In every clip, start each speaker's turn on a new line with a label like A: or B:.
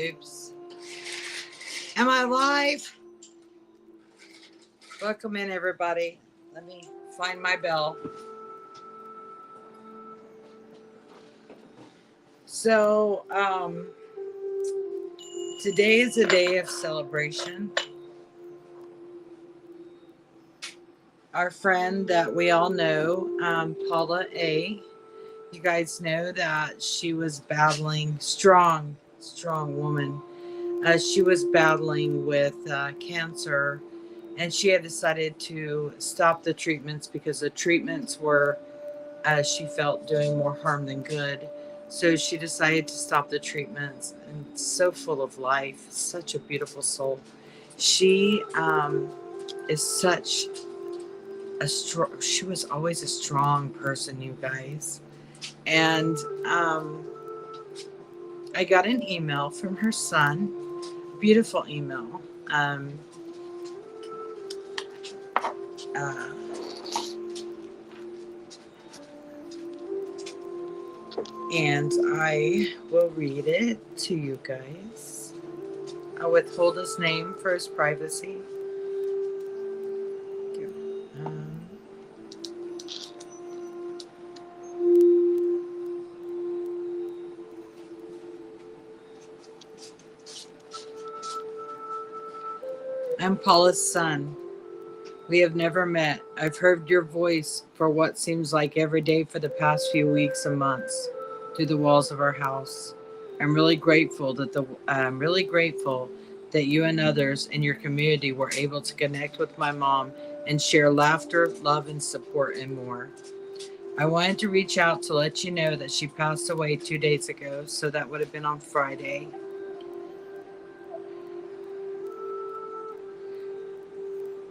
A: Oops. Am I live? Welcome in, everybody. Let me find my bell. So, today is a day of celebration. Our friend that we all know, Paula A, you guys know that she was battling strong woman. She was battling with cancer, and she had decided to stop the treatments because the treatments were, as she felt, doing more harm than good. So she decided to stop the treatments, and so full of life, such a beautiful soul. She is such a strong, she was always a strong person, you guys. And I got an email from her son, beautiful email. Uh, and I will read it to you guys. I'll withhold his name for his privacy. Um, I'm Paula's son. We have never met. I've heard your voice for what seems like every day for the past few weeks and months through the walls of our house. I'm really grateful that you and others in your community were able to connect with my mom and share laughter, love, and support and more. I wanted to reach out to let you know that she passed away 2 days ago, so that would have been on Friday.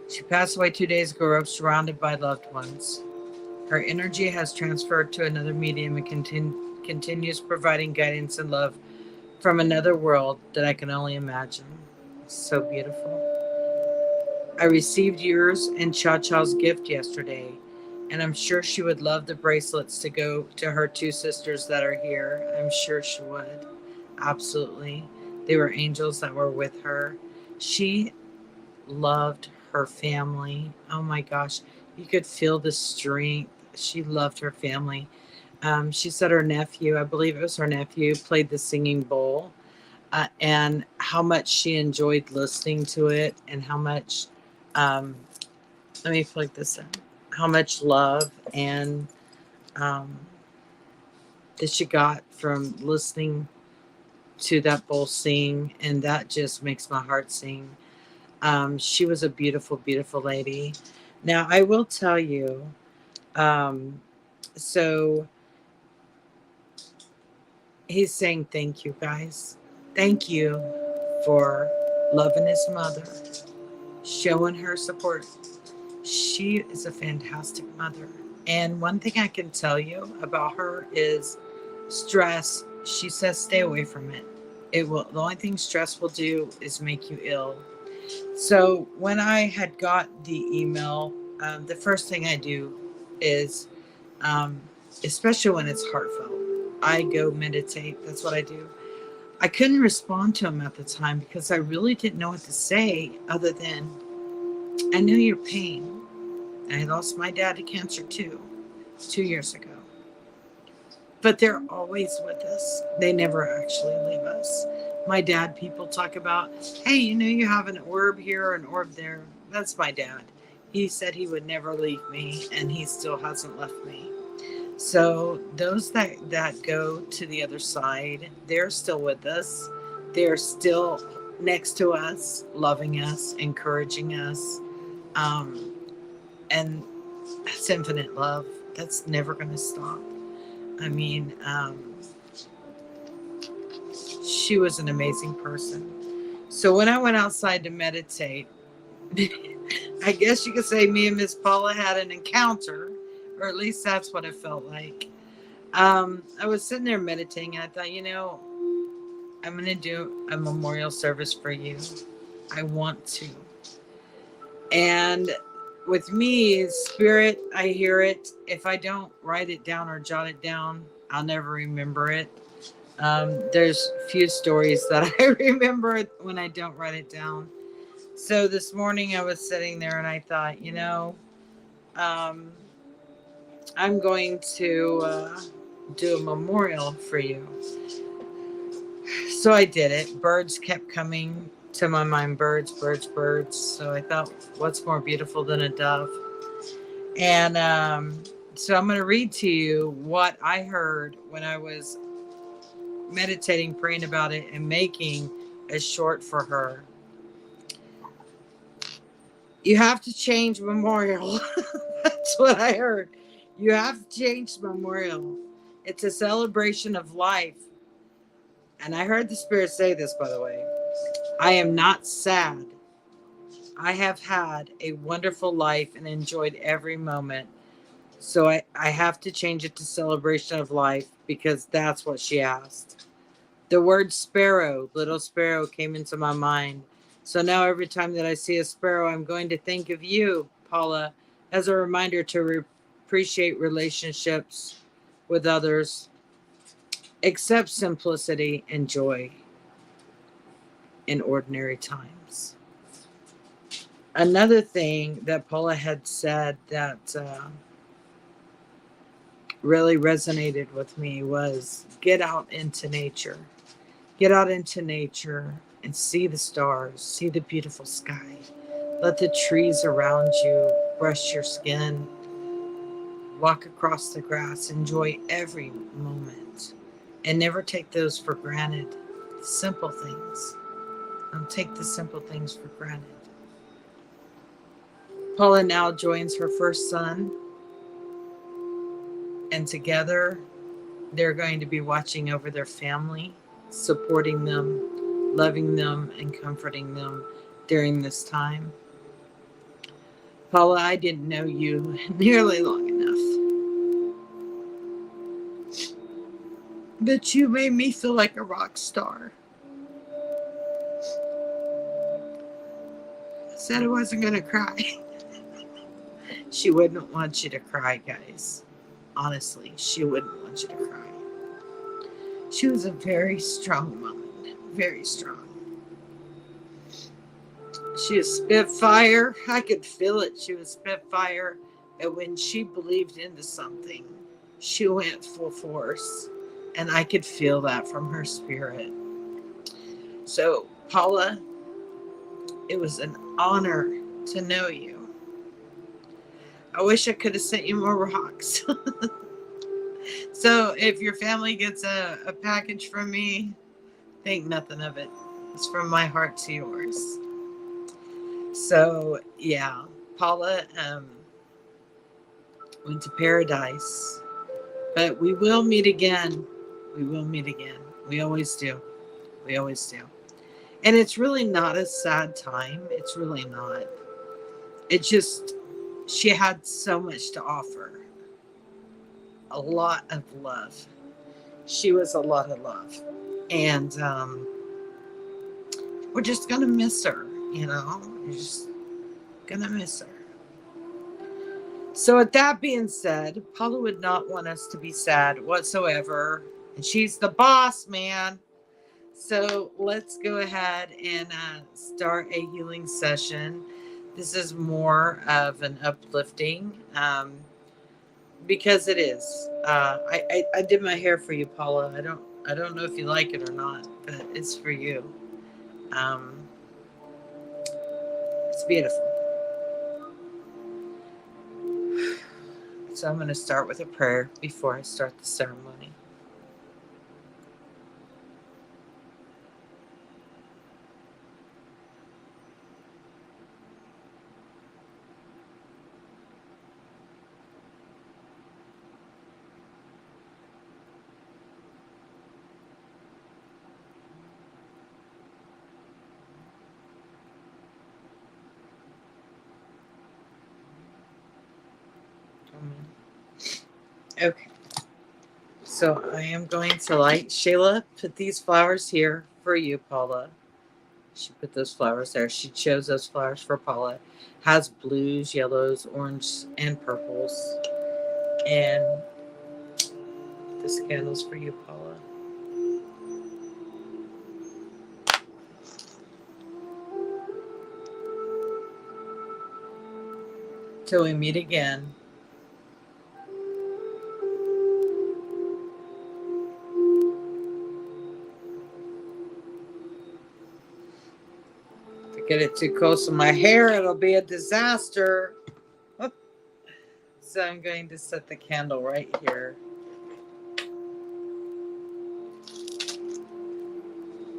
A: She passed away 2 days ago, surrounded by loved ones. Her energy has transferred to another medium and continues providing guidance and love from another world that I can only imagine. So beautiful. I received yours and Cha Cha's gift yesterday, and I'm sure she would love the bracelets to go to her two sisters that are here. I'm sure she would. Absolutely. They were angels that were with her. She loved her family. Oh my gosh. You could feel the strength. She loved her family. She said her nephew, I believe it was her nephew, played the singing bowl, and how much she enjoyed listening to it, and how much, um, let me plug this in, how much love and um, that she got from listening to that bowl sing, and that just makes my heart sing. She was a beautiful, beautiful lady. Now, I will tell you, um, so he's saying thank you, guys. Thank you for loving his mother, showing her support. She is a fantastic mother. And one thing I can tell you about her is stress. She says stay away from it. It will, the only thing stress will do is make you ill. So when I had got the email, the first thing I do is, um, especially when it's heartfelt, I go meditate. That's what I do. I couldn't respond to him at the time because I really didn't know what to say other than, I know your pain. I lost my dad to cancer too, 2 years ago. But they're always with us. They never actually leave us. My dad, people talk about, hey, you have an orb here, an orb there. That's my dad. He said he would never leave me, and he still hasn't left me. So those that go to the other side, they're still with us. They're still next to us, loving us, encouraging us. Um, and that's infinite love. That's never going to stop. I mean, she was an amazing person. So when I went outside to meditate, I guess you could say me and Miss Paula had an encounter, or at least that's what it felt like. I was sitting there meditating, and I thought, I'm going to do a memorial service for you. I want to. And with me, spirit, I hear it. If I don't write it down or jot it down, I'll never remember it. There's few stories that I remember when I don't write it down. So this morning I was sitting there and I thought, um, I'm going to do a memorial for you. So I did it. Birds kept coming to my mind. Birds, birds, birds. So I thought, what's more beautiful than a dove? And so I'm going to read to you what I heard when I was meditating, praying about it, and making a short for her. You have to change memorial. That's what I heard. You have to change memorial. It's a celebration of life. And I heard the Spirit say this, by the way. I am not sad. I have had a wonderful life and enjoyed every moment. So I have to change it to celebration of life because that's what she asked. The word sparrow, little sparrow, came into my mind. So now every time that I see a sparrow, I'm going to think of you, Paula, as a reminder to appreciate relationships with others, accept simplicity and joy in ordinary times. Another thing that Paula had said that really resonated with me was get out into nature. Get out into nature and see the stars, see the beautiful sky. Let the trees around you brush your skin. Walk across the grass. Enjoy every moment. And never take those for granted. Simple things. Don't take the simple things for granted. Paula now joins her first son, and together they're going to be watching over their family, supporting them, loving them, and comforting them during this time. Paula, I didn't know you nearly long enough, but you made me feel like a rock star. I said I wasn't going to cry. She wouldn't want you to cry, guys. Honestly, she wouldn't want you to cry. She was a very strong woman, very strong. She was spitfire. I could feel it. She was spitfire. And when she believed into something, she went full force. And I could feel that from her spirit. So, Paula, it was an honor to know you. I wish I could have sent you more rocks. So, if your family gets a package from me, think nothing of it. It's from my heart to yours. So, yeah, Paula went to paradise. But we will meet again. We will meet again. We always do. We always do. And it's really not a sad time. It's really not. It just, she had so much to offer. A lot of love. She was a lot of love. And we're just going to miss her, you know? We're just going to miss her. So with that being said, Paula would not want us to be sad whatsoever. And she's the boss, man. So let's go ahead and start a healing session. This is more of an uplifting because it is. I did my hair for you, Paula. I don't know if you like it or not, but it's for you. It's beautiful. So I'm going to start with a prayer before I start the ceremony. Okay. So I am going to light. Shayla put these flowers here for you, Paula. She put those flowers there. She chose those flowers for Paula. Has blues, yellows, orange, and purples. And this candle's for you, Paula. Till we meet again. If I get it too close to my hair, it'll be a disaster. So I'm going to set the candle right here.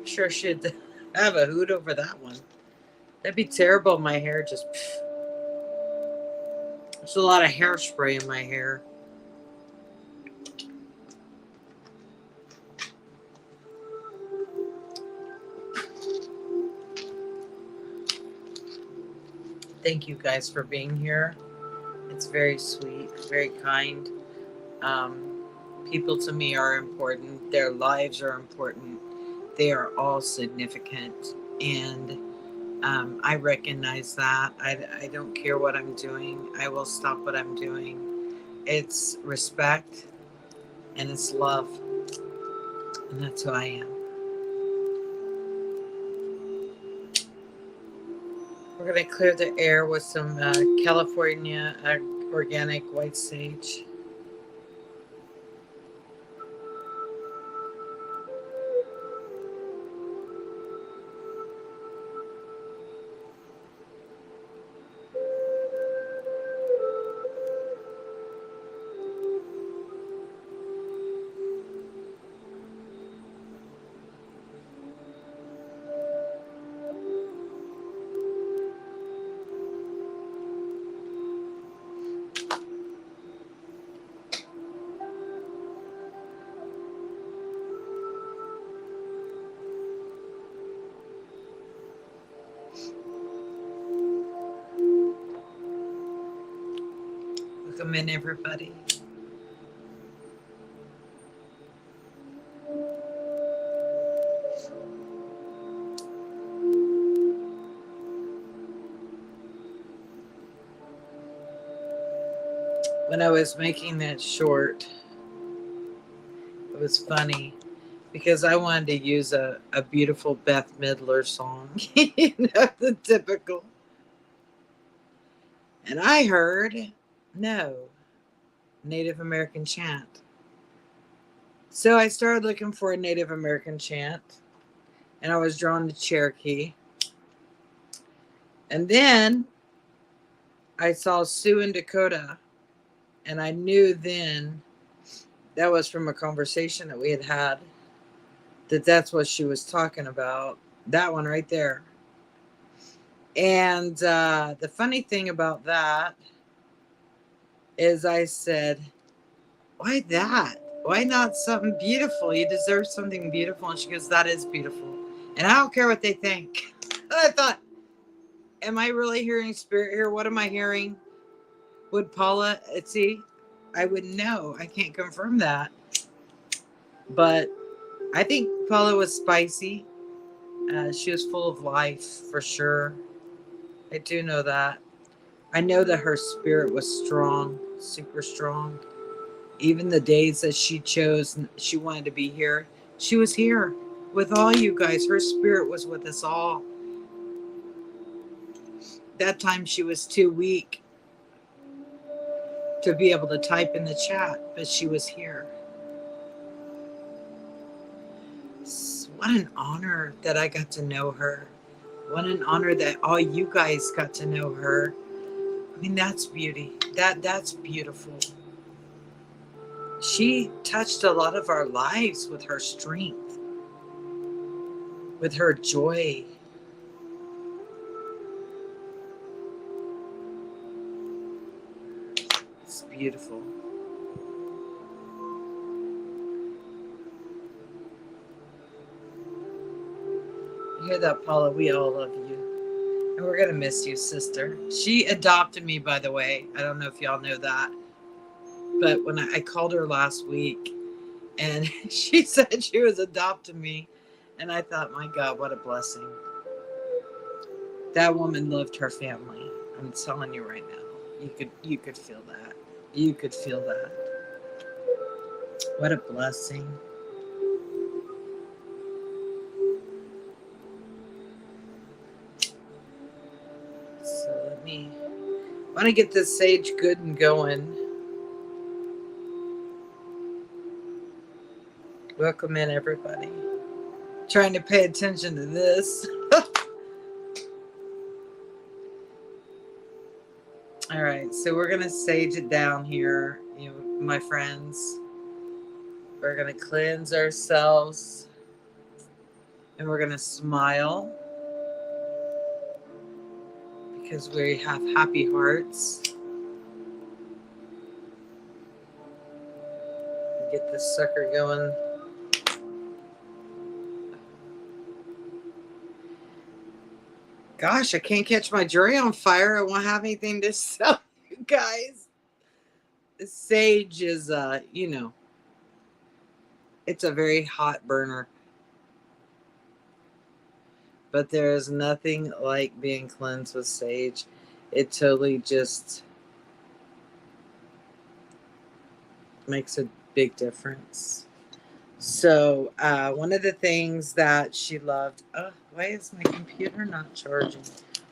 A: Sure should have a hood over that one. That'd be terrible. My hair just... There's a lot of hairspray in my hair. Thank you guys for being here. It's very sweet, very kind. People to me are important. Their lives are important. They are all significant. And I recognize that. I don't care what I'm doing. I will stop what I'm doing. It's respect and it's love. And that's who I am. We're going to clear the air with some California organic white sage. Welcome in, everybody. When I was making that short, it was funny because I wanted to use a beautiful Beth Midler song, the typical. And I heard, no, Native American chant. So I started looking for a Native American chant, and I was drawn to Cherokee. And then I saw Sioux and Dakota, and I knew then that was from a conversation that we had that's what she was talking about. That one right there. And the funny thing about that is I said, why that? Why not something beautiful? You deserve something beautiful. And she goes, that is beautiful. And I don't care what they think. And I thought, am I really hearing spirit here? What am I hearing? Would Paula, see, I wouldn't know. I can't confirm that. But I think Paula was spicy. She was full of life for sure. I do know that. I know that her spirit was strong, super strong. Even the days that she chose, she wanted to be here. She was here with all you guys. Her spirit was with us all. That time she was too weak to be able to type in the chat, but she was here. What an honor that I got to know her. What an honor that all you guys got to know her. I mean, that's beauty. That's beautiful. She touched a lot of our lives with her strength, with her joy. It's beautiful. You hear that, Paula? We all love you. And we're going to miss you, sister. She adopted me, by the way. I don't know if y'all know that. But when I called her last week, and she said she was adopting me, and I thought, my God, what a blessing. That woman loved her family. I'm telling you right now. You could feel that. You could feel that. What a blessing. So let me Want to get this sage good and going. Welcome in, everybody. Trying to pay attention to this. All right, so we're going to sage it down here, my friends. We're going to cleanse ourselves and we're going to smile because we have happy hearts. Get this sucker going. Gosh, I can't catch my jewelry on fire. I won't have anything to sell you guys. The sage is, it's a very hot burner. But there is nothing like being cleansed with sage. It totally just makes a big difference. So one of the things that she loved, why is my computer not charging?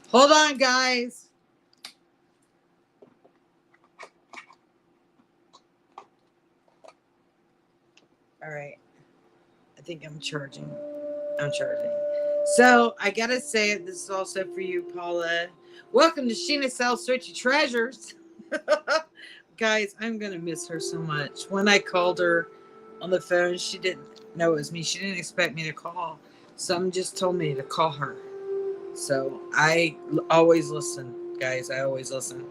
A: Hold on, guys. All right. I think I'm charging. So I got to say it. This is also for you, Paula. Welcome to Sheena Sells Searchy Treasures. Guys, I'm going to miss her so much. When I called her on the phone, she didn't know it was me. She didn't expect me to call. Some just told me to call her. So I always listen, guys. I always listen.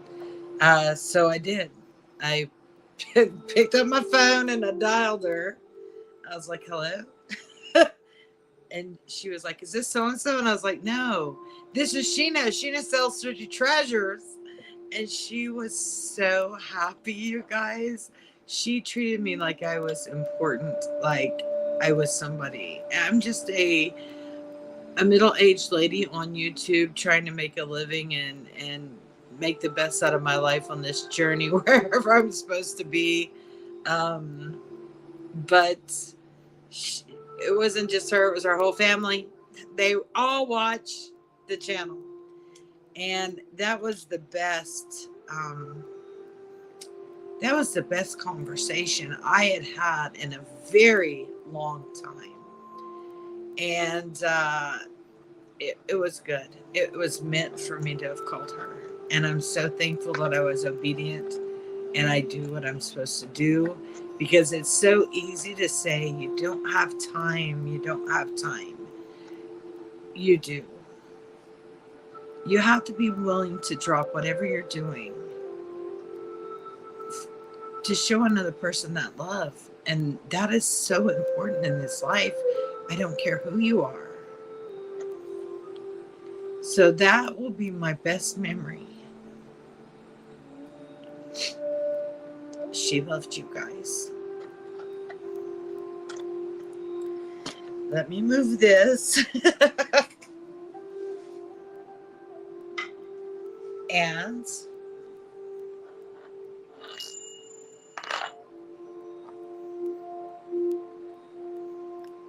A: So I did. I picked up my phone and I dialed her. I was like, hello? And she was like, is this so-and-so? And I was like, no, this is Sheena. Sheena Sells Searchy Treasures. And she was so happy, you guys. She treated me like I was important, like I was somebody. I'm just a middle-aged lady on YouTube trying to make a living and make the best out of my life on this journey wherever I'm supposed to be. But it wasn't just her, it was our whole family. They all watch the channel. And that was the best. That was the best conversation I had in a very long time. And it was good. It was meant for me to have called her. And I'm so thankful that I was obedient and I do what I'm supposed to do, because it's so easy to say, you don't have time. You don't have time. You do. You have to be willing to drop whatever you're doing to show another person that love. And that is so important in this life. I don't care who you are. So that will be my best memory. She loved you guys. Let me move this. And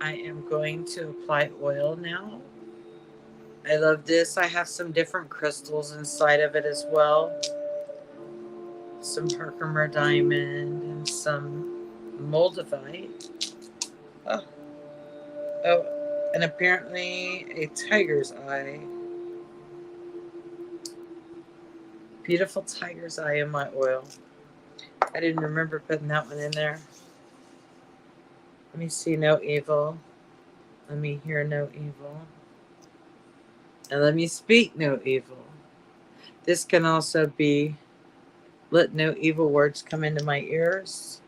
A: I am going to apply oil now. I love this. I have some different crystals inside of it as well. Some Herkimer diamond and some moldavite. Oh, and apparently a tiger's eye. Beautiful tiger's eye in my oil. I didn't remember putting that one in there. Let me see, no evil. Let me hear no evil. And let me speak no evil. This can also be, let no evil words come into my ears.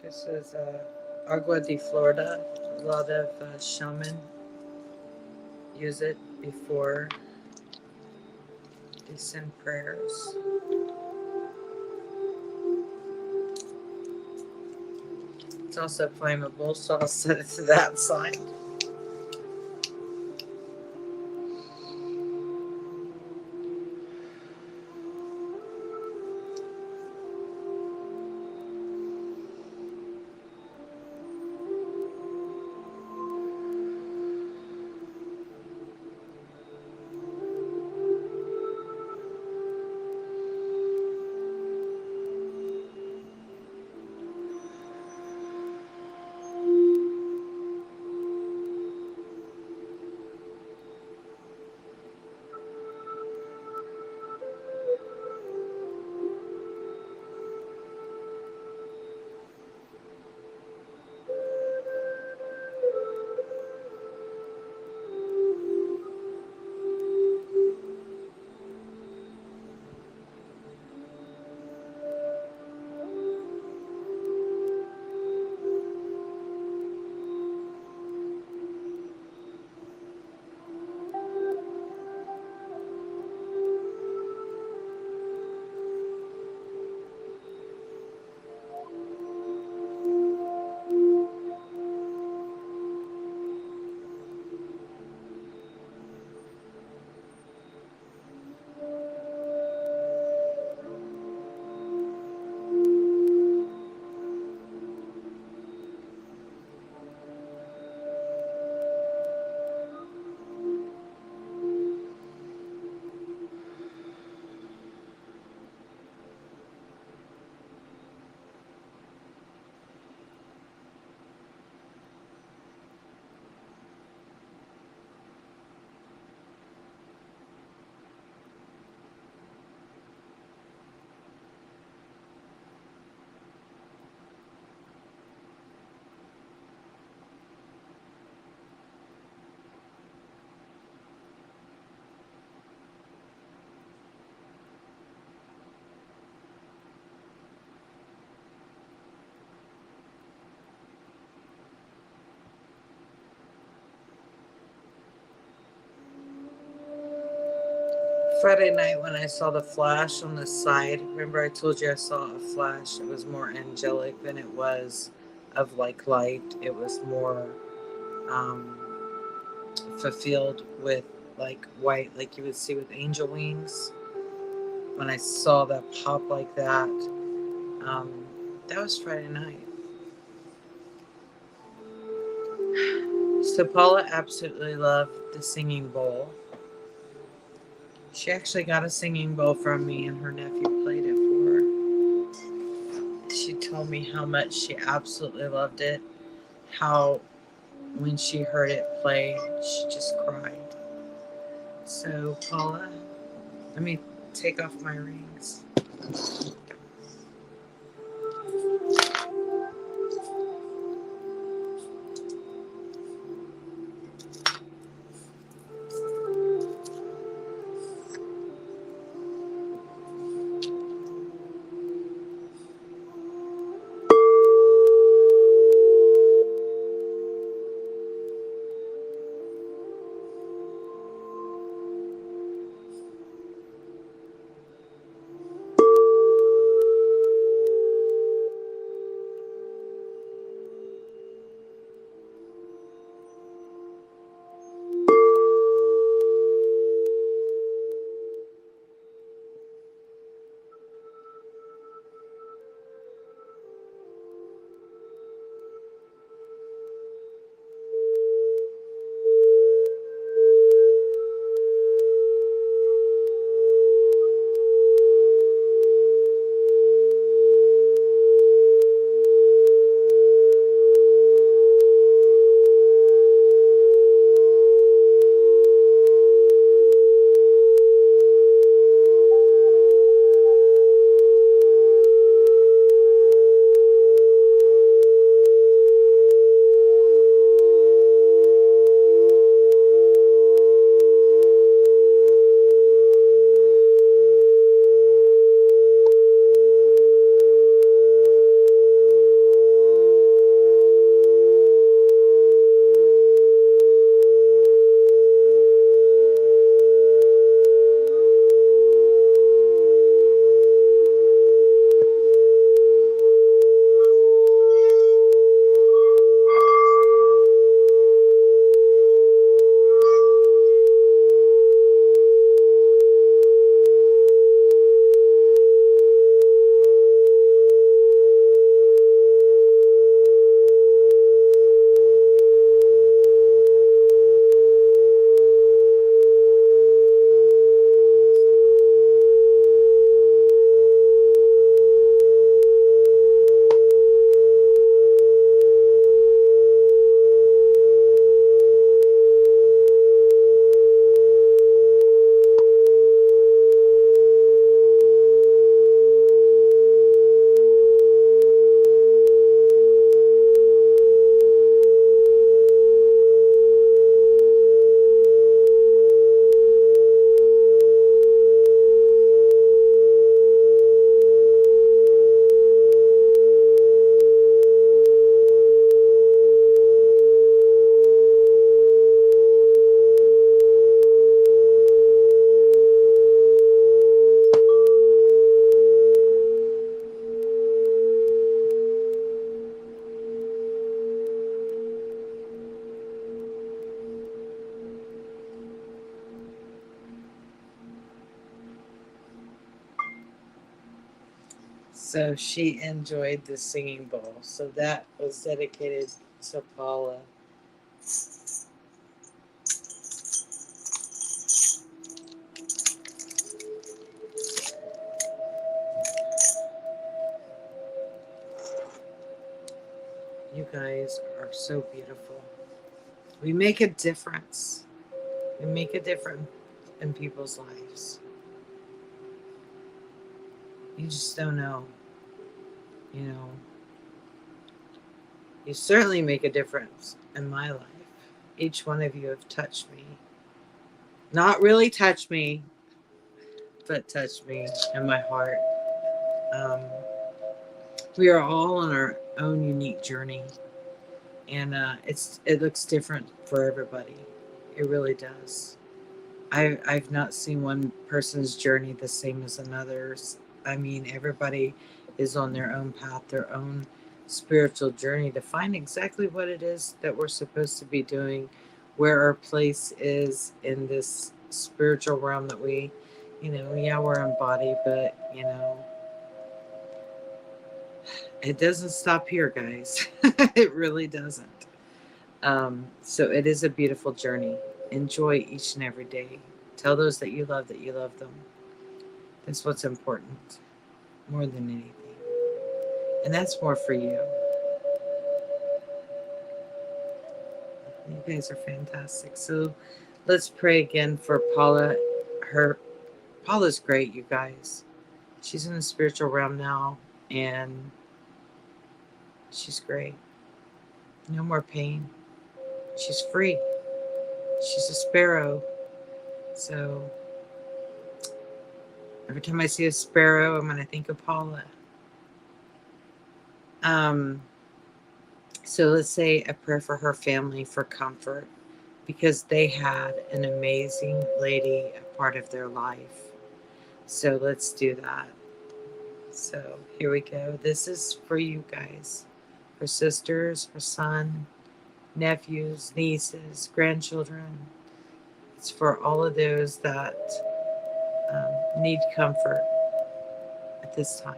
A: This is Agua de Florida. A lot of shaman use it before they send prayers. It's also flammable, so I'll set it to that side. Friday night when I saw the flash on the side, remember I told you I saw a flash? It was more angelic than it was of like light. It was more um, fulfilled with like white, like you would see with angel wings. When I saw that pop like that, um, that was Friday night. So Paula absolutely loved the singing bowl. She actually got a singing bowl from me, and her nephew played it for her. She told me how much she absolutely loved it. How when she heard it play, she just cried. So Paula, let me take off my rings. So she enjoyed the singing bowl. So that was dedicated to Paula. You guys are so beautiful. We make a difference. We make a difference in people's lives. You just don't know. You know, you certainly make a difference in my life. Each one of you have touched me. Not really touched me, but touched me in my heart. Um, we are all on our own unique journey, and it looks different for everybody. It really does. I've not seen one person's journey the same as another's. I mean, everybody is on their own path, their own spiritual journey to find exactly what it is that we're supposed to be doing, where our place is in this spiritual realm that we, yeah, we're embodied, but, it doesn't stop here, guys. It really doesn't. So it is a beautiful journey. Enjoy each and every day. Tell those that you love them. That's what's important more than anything. And that's more for you. You guys are fantastic. So let's pray again for Paula. Paula's great, you guys. She's in the spiritual realm now, and she's great. No more pain. She's free. She's a sparrow. So every time I see a sparrow, I'm going to think of Paula. Um, so let's say a prayer for her family for comfort, because they had an amazing lady a part of their life. So let's do that. So here we go. This is for you guys, for sisters, for son, nephews, nieces, grandchildren. It's for all of those that need comfort at this time.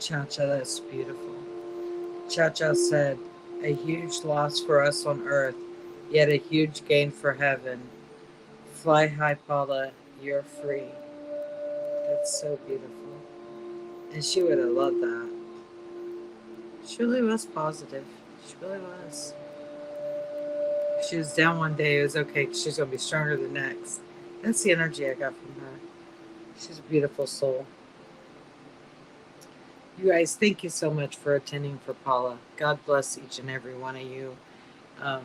A: Cha-Cha, that's beautiful. Cha-Cha said, a huge loss for us on earth, yet a huge gain for heaven. Fly high, Paula, you're free. That's so beautiful. And she would have loved that. She really was positive. She really was. If she was down one day, it was okay because she's going to be stronger the next. That's the energy I got from her. She's a beautiful soul. You guys, thank you so much for attending for Paula. God bless each and every one of you. Um,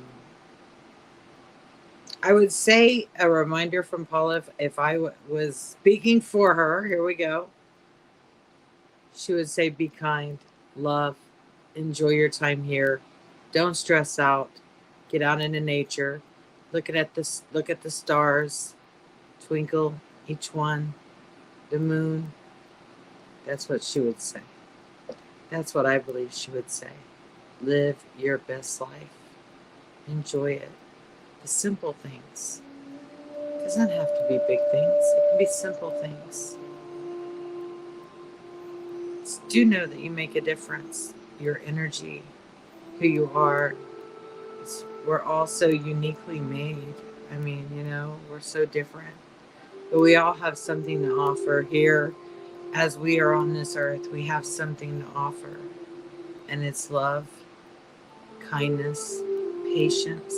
A: I would say a reminder from Paula, if I was speaking for her, here we go. She would say, be kind, love, enjoy your time here. Don't stress out. Get out into nature. Look at the stars, twinkle each one, the moon. That's what she would say. That's what I believe she would say. Live your best life. Enjoy it. The simple things. It doesn't have to be big things. It can be simple things. Just do know that you make a difference. Your energy, who you are. We're all so uniquely made. I mean, we're so different. But we all have something to offer here. As we are on this earth, we have something to offer. And it's love, kindness, patience,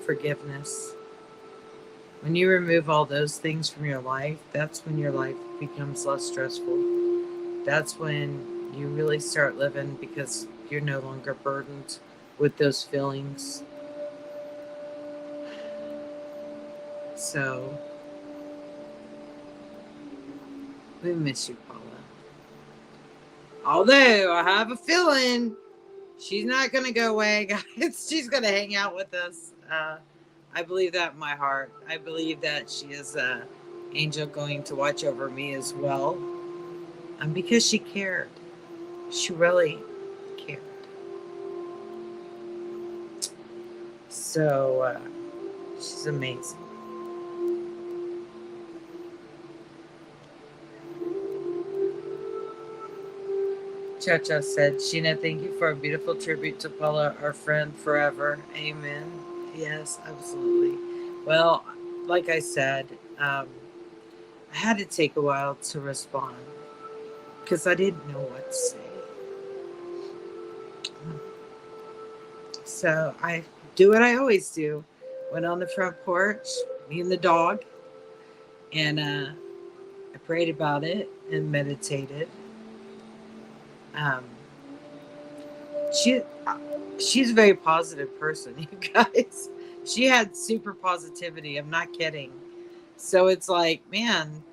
A: forgiveness. When you remove all those things from your life, that's when your life becomes less stressful. That's when you really start living because you're no longer burdened with those feelings. So, we miss you, Paula. Although, I have a feeling she's not going to go away, guys. She's going to hang out with us. I believe that in my heart. I believe that she is an angel going to watch over me as well. Because she cared. She really cared. So, she's amazing. Cha-Cha said, Sheena, thank you for a beautiful tribute to Paula, our friend forever. Amen. Yes, absolutely. Well, like I said, I had to take a while to respond because I didn't know what to say. So I do what I always do. Went on the front porch, me and the dog, and I prayed about it and meditated. Um, she's a very positive person, you guys. She had super positivity. I'm not kidding. So it's like, man,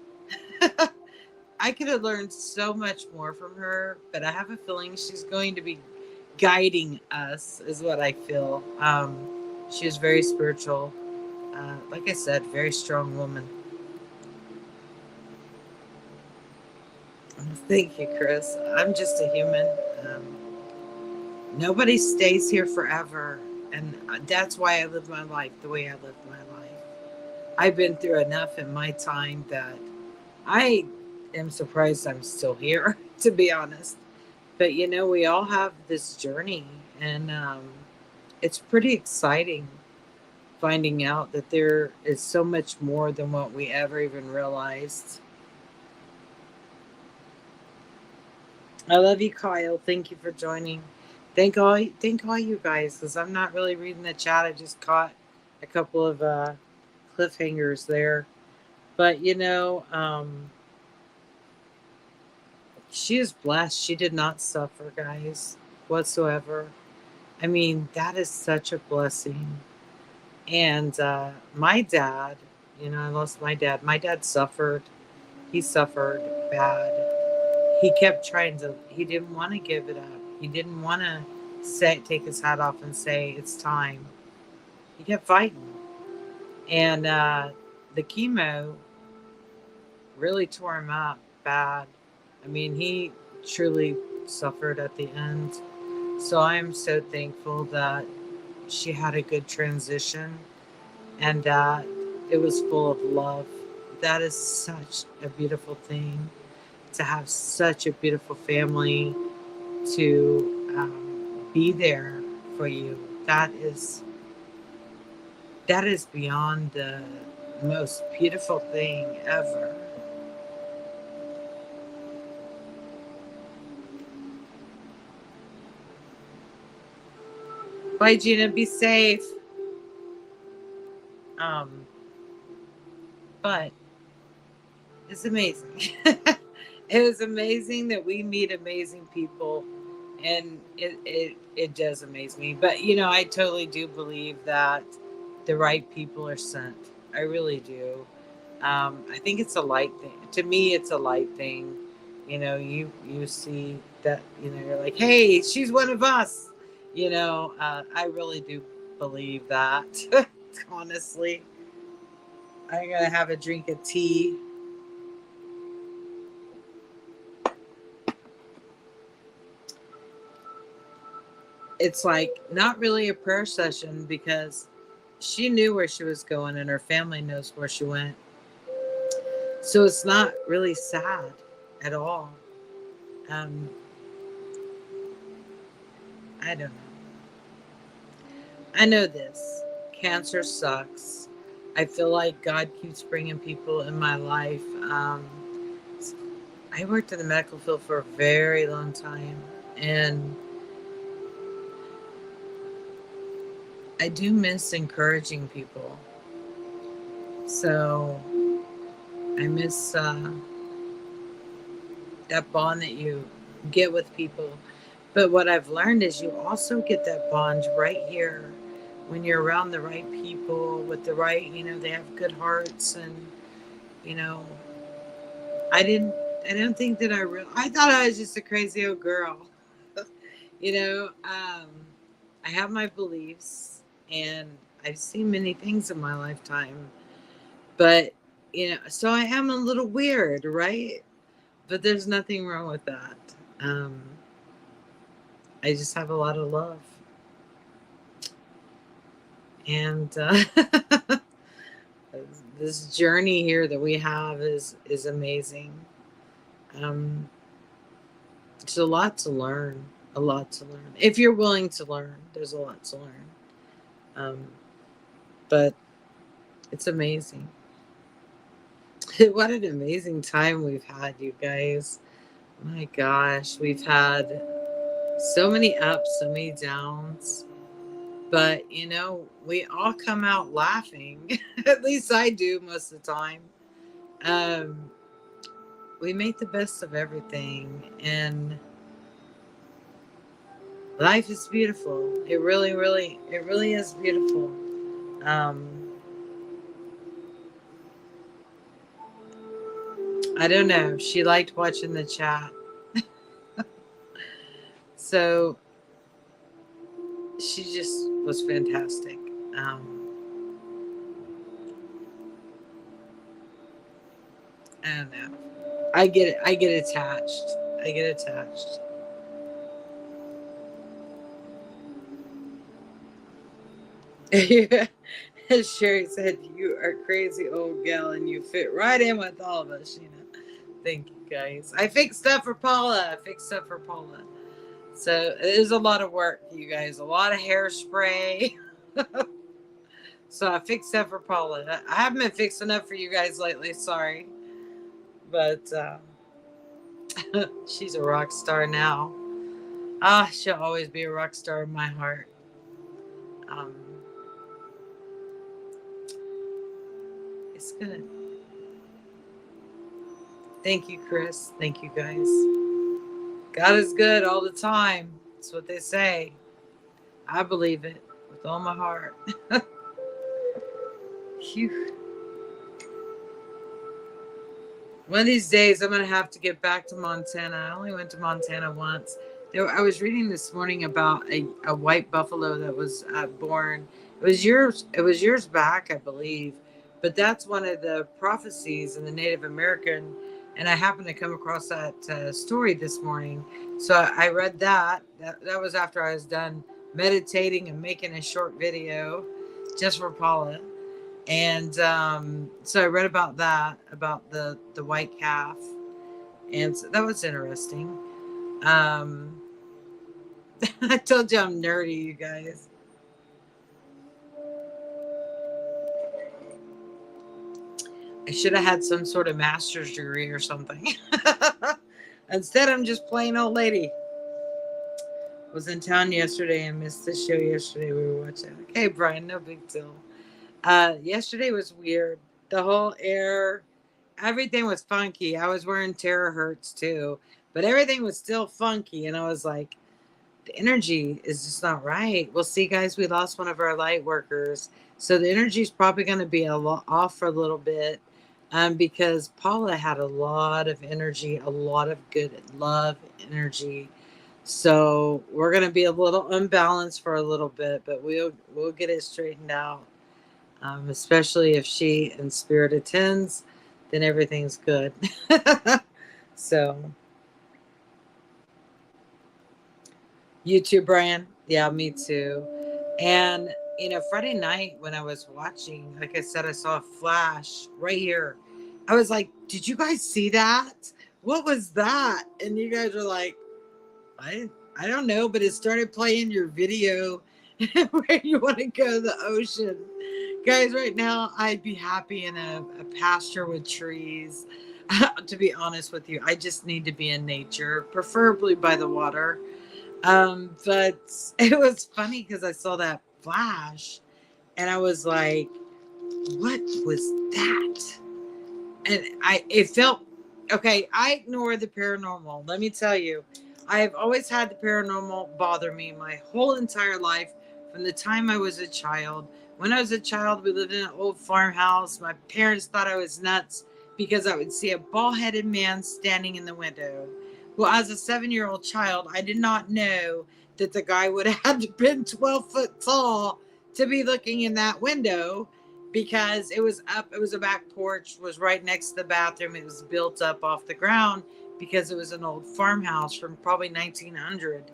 A: I could have learned so much more from her, but I have a feeling she's going to be guiding us, is what I feel. She is very spiritual. Like I said, very strong woman. Thank you, Chris. I'm just a human. Nobody stays here forever. And that's why I live my life the way I live my life. I've been through enough in my time that I am surprised I'm still here, to be honest. But we all have this journey, and it's pretty exciting finding out that there is so much more than what we ever even realized. I love you, Kyle. Thank you for joining. Thank all you guys, because I'm not really reading the chat. I just caught a couple of cliffhangers there. But she is blessed. She did not suffer, guys, whatsoever. I mean, that is such a blessing. And my dad, I lost my dad. My dad suffered. He suffered bad. He kept he didn't want to give it up. He didn't want to take his hat off and say, it's time. He kept fighting. And the chemo really tore him up bad. I mean, he truly suffered at the end. So I am so thankful that she had a good transition and that it was full of love. That is such a beautiful thing to have such a beautiful family, to be there for you. That is beyond the most beautiful thing ever. Bye, Gina. Be safe. But it's amazing. It is amazing that we meet amazing people, and it does amaze me. But I totally do believe that the right people are sent. I really do. I think it's a light thing. To me, it's a light thing. You see that. You're like, hey, she's one of us. I really do believe that. Honestly, I'm gonna have a drink of tea. It's like not really a prayer session because she knew where she was going and her family knows where she went. So it's not really sad at all. Um, I don't know. I know this. Cancer sucks. I feel like God keeps bringing people in my life. I worked in the medical field for a very long time, and I do miss encouraging people. So I miss that bond that you get with people. But what I've learned is you also get that bond right here when you're around the right people with the right, they have good hearts. And, you know, I didn't, I don't think that I thought I was just a crazy old girl. you know, um, I have my beliefs and I've seen many things in my lifetime, but, so I am a little weird, right? But there's nothing wrong with that. Um, I just have a lot of love. And this journey here that we have is amazing. Um, it's a lot to learn. A lot to learn. If you're willing to learn, there's a lot to learn. But it's amazing. What an amazing time we've had, you guys. My gosh, we've had so many ups, so many downs. But, we all come out laughing. At least I do most of the time. Um, we make the best of everything. And life is beautiful. It really is beautiful. Um, I don't know. She liked watching the chat. So she just was fantastic. I don't know. I get it. I get attached. I get attached. Sherry said, "You are crazy old gal and you fit right in with all of us, Sheena." Thank you, guys. I fixed stuff for Paula. So there's a lot of work, you guys. A lot of hairspray. So I fixed stuff for Paula. I haven't been fixing up for you guys lately. Sorry. But she's a rock star now. She'll always be a rock star in my heart. Um, it's good. Thank you, Chris. Thank you, guys. God is good all the time. That's what they say. I believe it with all my heart. Phew. One of these days, I'm going to have to get back to Montana. I only went to Montana once. I was reading this morning about a white buffalo that was born. It was years back, I believe. But that's one of the prophecies in the Native American. And I happened to come across that story this morning. So I read that. That was after I was done meditating and making a short video just for Paula. And so I read about that, about the white calf. And so that was interesting. Um, I told you I'm nerdy, you guys. I should have had some sort of master's degree or something. Instead, I'm just plain old lady. Was in town yesterday and missed the show yesterday. We were watching. Okay, Brian, no big deal. Yesterday was weird. The whole air, everything was funky. I was wearing terahertz too, but everything was still funky. And I was like, the energy is just not right. Well, see, guys, we lost one of our light workers. So the energy is probably going to be off for a little bit, because Paula had a lot of energy, a lot of good love energy. So we're going to be a little unbalanced for a little bit, but we'll get it straightened out. Especially if she and Spirit attends, then everything's good. So, you too, Brian. Yeah, me too. And Friday night when I was watching, like I said, I saw a flash right here. I was like, "Did you guys see that? What was that?" And you guys were like, I don't know, but it started playing your video where you want to go to the ocean. Guys, right now, I'd be happy in a pasture with trees. To be honest with you, I just need to be in nature, preferably by the water. But it was funny because I saw that flash and I was like, what was that? And it felt okay. I ignore the paranormal. Let me tell you, I have always had the paranormal bother me my whole entire life from the time I was a child. When I was a child, we lived in an old farmhouse. My parents thought I was nuts because I would see a bald-headed man standing in the window. Well, as a 7-year-old child, I did not know that the guy would have had to been 12 foot tall to be looking in that window, because it was up, it was a back porch, was right next to the bathroom. It was built up off the ground because it was an old farmhouse from probably 1900.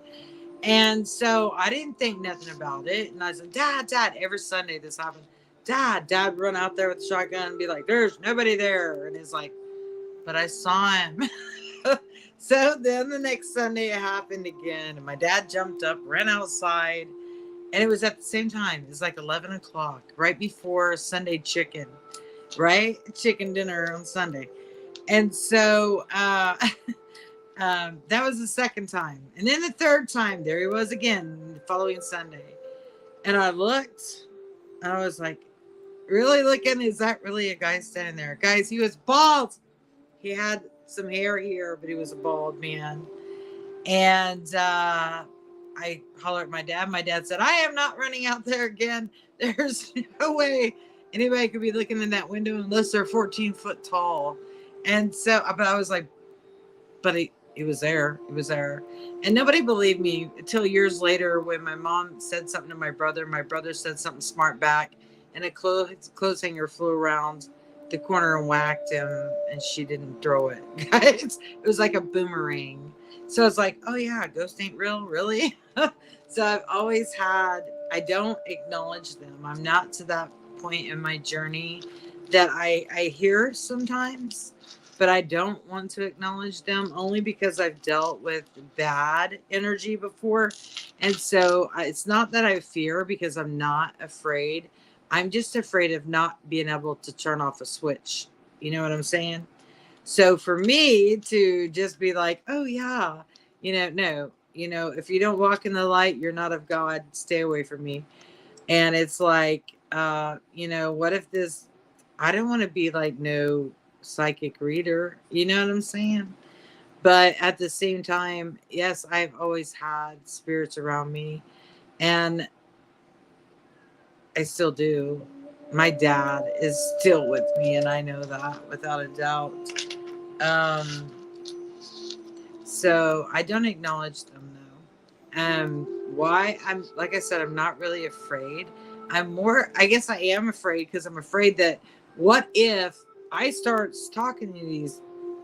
A: And so I didn't think nothing about it. And I said, Dad, every Sunday this happened. Dad run out there with the shotgun and be like, there's nobody there. And he's like, but I saw him. So then the next Sunday it happened again. And my dad jumped up, ran outside. And it was at the same time. It was like 11 o'clock, right before Sunday chicken, right? Chicken dinner on Sunday. And so that was the second time. And then the third time, there he was again the following Sunday. And I looked and I was like, really looking? Is that really a guy standing there? Guys, he was bald. He had some hair here, but he was a bald man. And I hollered at my dad. My dad said, I am not running out there again. There's no way anybody could be looking in that window unless they're 14 foot tall. And so, but I was like, but he was there. He was there. And nobody believed me until years later when my mom said something to my brother. My brother said something smart back, and a clothes hanger flew around the corner and whacked him, and she didn't throw it. Guys, it was like a boomerang. So it's like, oh yeah, ghosts ain't real, really? So I've always had, I don't acknowledge them. I'm not to that point in my journey that I hear sometimes, but I don't want to acknowledge them only because I've dealt with bad energy before. And so it's not that I fear, because I'm not afraid. I'm just afraid of not being able to turn off a switch. You know what I'm saying? So for me to just be like, oh yeah, no, if you don't walk in the light, you're not of God. Stay away from me. And it's like, what if this, I don't want to be like no psychic reader. You know what I'm saying? But at the same time, yes, I've always had spirits around me, and I still do. My dad is still with me, and I know that without a doubt. Um, so I don't acknowledge them though. Why? I'm, like I said, I'm not really afraid. I'm more, I guess I am afraid because I'm afraid that what if I start talking to these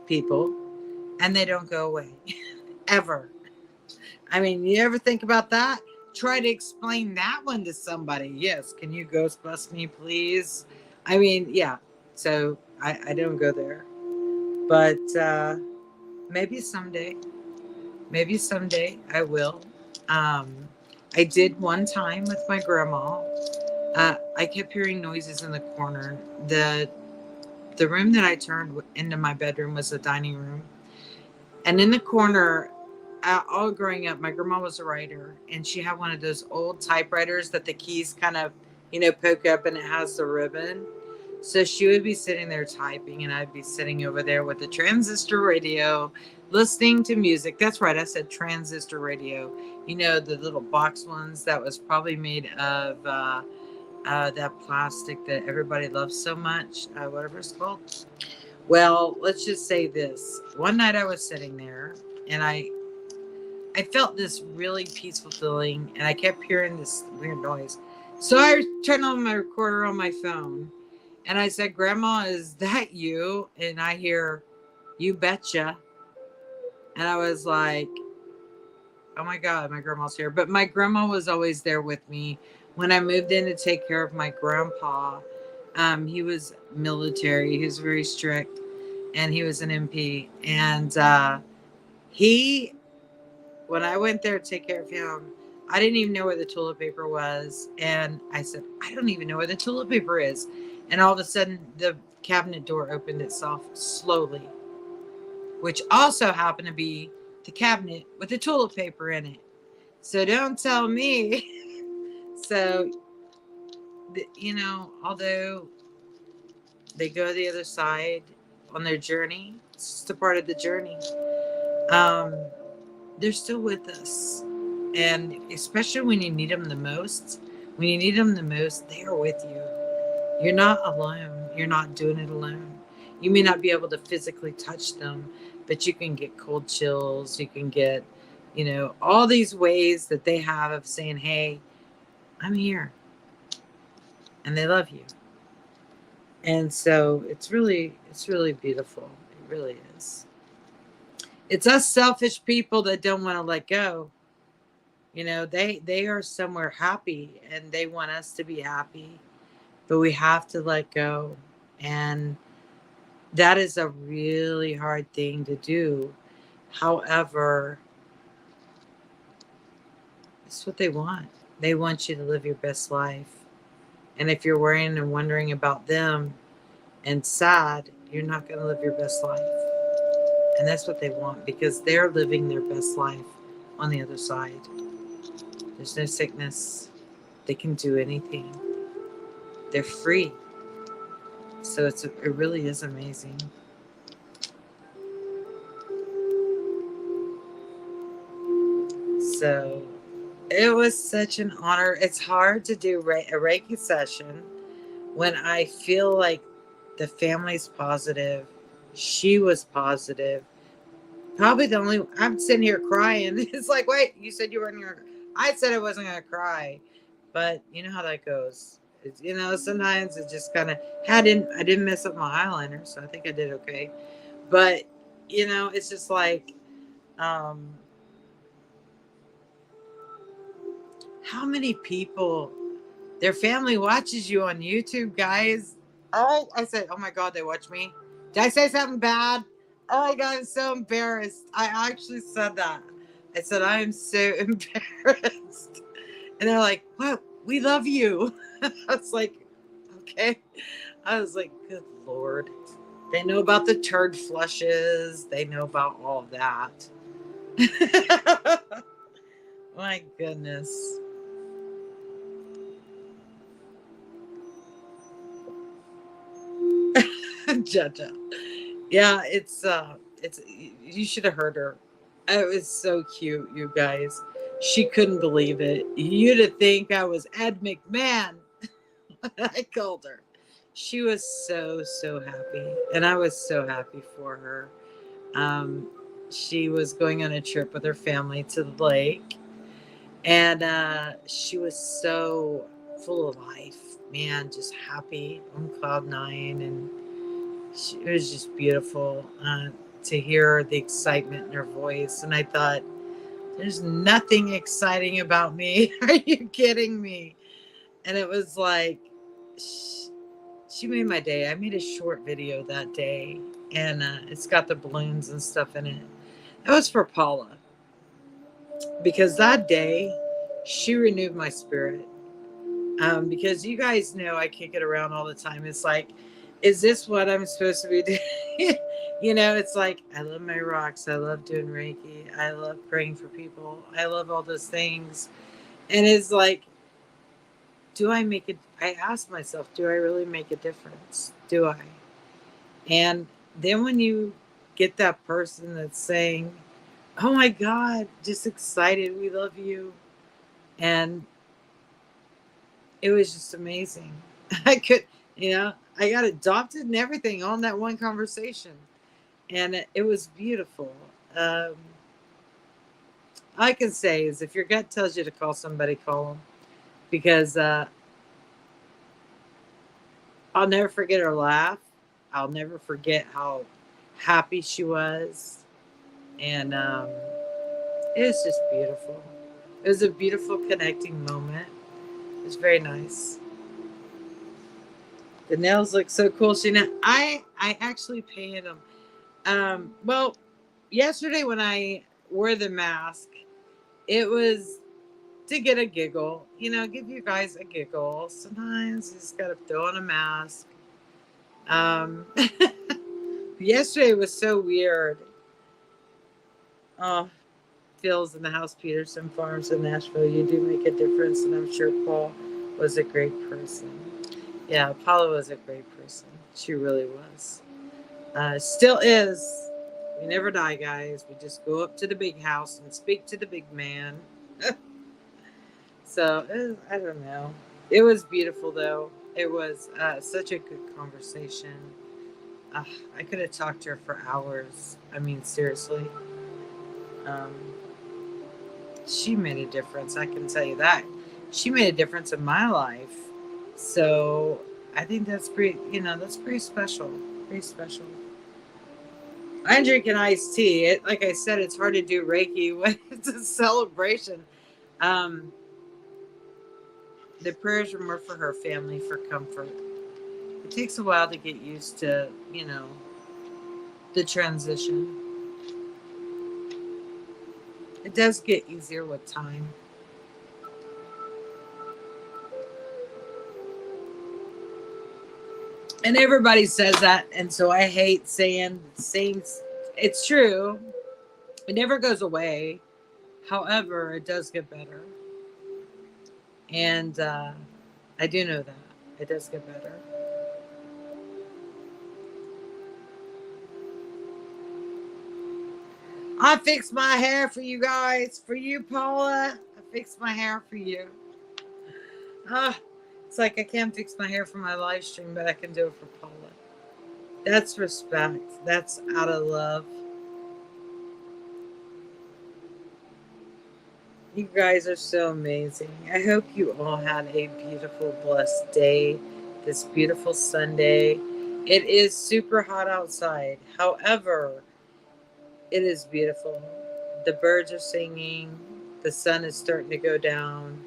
A: people and they don't go away ever? I mean, you ever think about that? Try to explain that one to somebody. Yes, can you ghost bust me, please? I mean, yeah. So I don't go there. But maybe someday. Maybe someday I will. Um, I did one time with my grandma. I kept hearing noises in the corner. The room that I turned into my bedroom was a dining room, and in the corner, all growing up, my grandma was a writer, and she had one of those old typewriters that the keys kind of, poke up, and it has the ribbon. So she would be sitting there typing, and I'd be sitting over there with the transistor radio, listening to music. That's right, I said transistor radio. The little box ones that was probably made of that plastic that everybody loves so much, whatever it's called. Well, let's just say this. One night I was sitting there, and I felt this really peaceful feeling, and I kept hearing this weird noise. So I turned on my recorder on my phone, and I said, "Grandma, is that you?" And I hear, "You betcha." And I was like, "Oh my God, my grandma's here." But my grandma was always there with me. When I moved in to take care of my grandpa, he was military. He was very strict, and he was an MP. And he when I went there to take care of him, I didn't even know where the toilet paper was. And I said, "I don't even know where the toilet paper is." And all of a sudden, the cabinet door opened itself slowly, which also happened to be the cabinet with the toilet paper in it. So don't tell me. So, although they go the other side on their journey, it's just a part of the journey. Um, they're still with us. And especially when you need them the most, they are with you. You're not alone. You're not doing it alone. You may not be able to physically touch them, but you can get cold chills. You can get, all these ways that they have of saying, "Hey, I'm here." And they love you. And so it's really beautiful. It really is. It's us selfish people that don't want to let go. They are somewhere happy, and they want us to be happy, but we have to let go. And that is a really hard thing to do. However, it's what they want. They want you to live your best life. And if you're worrying and wondering about them and sad, you're not going to live your best life. And that's what they want, because they're living their best life on the other side. There's no sickness. They can do anything. They're free. So it really is amazing. So it was such an honor. It's hard to do a Reiki session when I feel like the family's positive. She was positive. Probably the only, I'm sitting here crying. It's like, wait, you said you weren't going to, I said I wasn't going to cry. But you know how that goes. Sometimes it just kind of, I didn't mess up my eyeliner, so I think I did okay. But, it's just like, how many people, their family watches you on YouTube, guys? Oh, I said, "Oh my God, they watch me." Did I say something bad? Oh my God, I'm so embarrassed. I actually said that. I said, "I am so embarrassed." And they're like, "What? We love you." I was like, okay. I was like, good Lord. They know about the turd flushes. They know about all of that. My goodness. Jaja. Yeah, it's you should have heard her. It was so cute, you guys. She couldn't believe it. You'd have think I was Ed McMahon. I called her. She was so happy, and I was so happy for her. Um, she was going on a trip with her family to the lake, and she was so full of life, man, just happy on cloud nine, and it was just beautiful to hear the excitement in her voice. And I thought, there's nothing exciting about me. Are you kidding me? And it was like, she made my day. I made a short video that day, and it's got the balloons and stuff in it. That was for Paula. Because that day, she renewed my spirit. Because you guys know I kick it around all the time. It's like, is this what I'm supposed to be doing? You know, it's like, I love my rocks. I love doing Reiki. I love praying for people. I love all those things. And it's like, do I make it? I ask myself, do I really make a difference? Do I? And then when you get that person that's saying, oh my God, just excited, we love you. And it was just amazing. I could, I got adopted and everything on that one conversation. And it was beautiful. All I can say is if your gut tells you to call somebody, call them. Because I'll never forget her laugh. I'll never forget how happy she was. And it was just beautiful. It was a beautiful connecting moment. It was very nice. The nails look so cool. I actually painted them. Well, yesterday when I wore the mask, it was to get a giggle. Give you guys a giggle. Sometimes you just gotta throw on a mask. Yesterday was so weird. Oh, Phil's in the house, Peterson Farms in Nashville. You do make a difference, and I'm sure Paul was a great person. Yeah, Paula was a great person. She really was. Still is. We never die, guys. We just go up to the big house and speak to the big man. So, I don't know. It was beautiful, though. It was such a good conversation. I could have talked to her for hours. I mean, seriously. She made a difference. I can tell you that. She made a difference in my life. So I think that's pretty, that's pretty special. Pretty special. I'm drinking iced tea. Like I said, it's hard to do Reiki when it's a celebration. The prayers were more for her family, for comfort. It takes a while to get used to, the transition. It does get easier with time. And everybody says that, and so I hate saying the same. It's true. It never goes away. However, it does get better. And I do know that. It does get better. I fixed my hair for you guys. For you, Paula. I fixed my hair for you. It's like I can't fix my hair for my live stream, but I can do it for Paula. That's respect. That's out of love. You guys are so amazing. I hope you all had a beautiful, blessed day. This beautiful Sunday. It is super hot outside. However, it is beautiful. The birds are singing. The sun is starting to go down.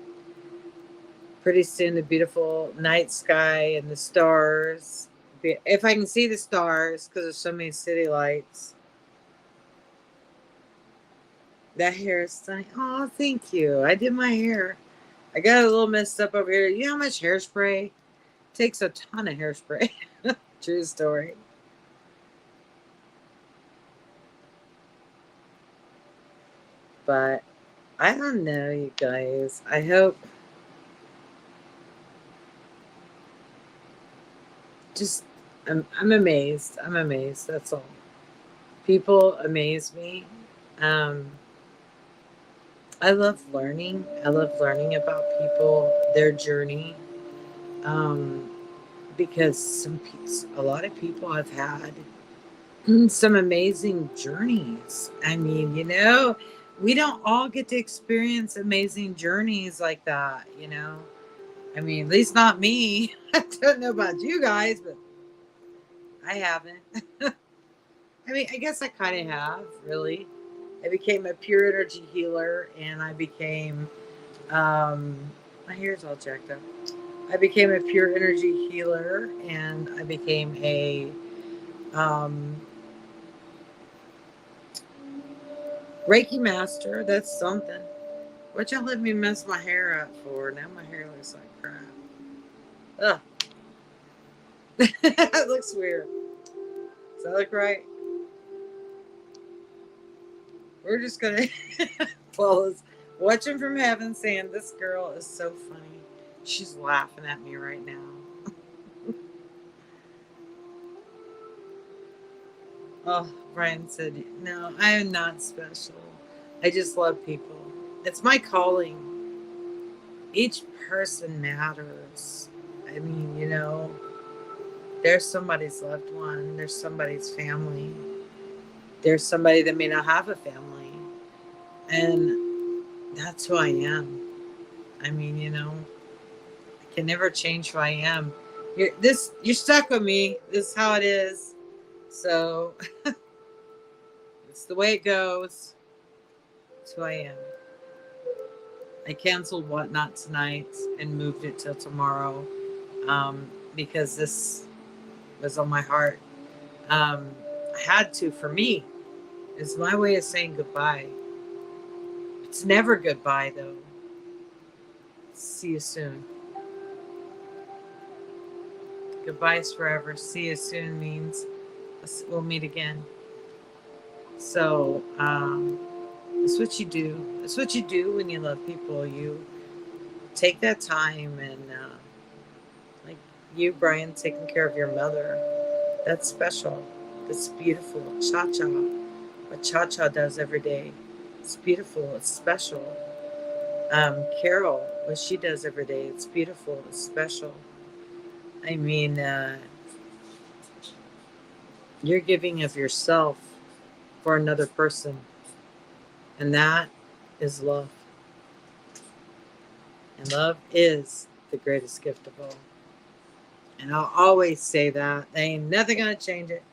A: Pretty soon, the beautiful night sky and the stars. If I can see the stars, because there's so many city lights. That hair is stunning. Oh, thank you. I did my hair. I got a little messed up over here. You know how much hairspray? It takes a ton of hairspray. True story. But I don't know, you guys. I hope. I'm amazed. I'm amazed. That's all. People amaze me. I love learning. I love learning about people, their journey. Because a lot of people have had some amazing journeys. I mean, we don't all get to experience amazing journeys like that, I mean, at least not me. I don't know about you guys, but I haven't. I mean, I guess I kind of have, really. I became a pure energy healer, and I became, my hair's all jacked up. I became a pure energy healer, and I became a, Reiki master, that's something. What y'all let me mess my hair up for? Now my hair looks like crap. Ugh. It looks weird. Does that look right? We're just gonna Paula's watching from heaven saying this girl is so funny. She's laughing at me right now. Oh, Brian said, no, I am not special. I just love people. It's my calling. Each person matters. I mean, there's somebody's loved one, there's somebody's family, there's somebody that may not have a family. And that's who I am. I mean, I can never change who I am. You're stuck with me. This is how it is. So it's the way it goes. It's who I am. I canceled Whatnot tonight and moved it till tomorrow because this was on my heart. I had to, for me. It's my way of saying goodbye. It's never goodbye, though. See you soon. Goodbye is forever. See you soon means we'll meet again. So, it's what you do. It's what you do when you love people. You take that time and, like you, Brian, taking care of your mother. That's special. That's beautiful. Cha-cha. What Cha-cha does every day. It's beautiful. It's special. Carol, what she does every day. It's beautiful. It's special. I mean, you're giving of yourself for another person. And that is love. And love is the greatest gift of all. And I'll always say that. There ain't nothing going to change it.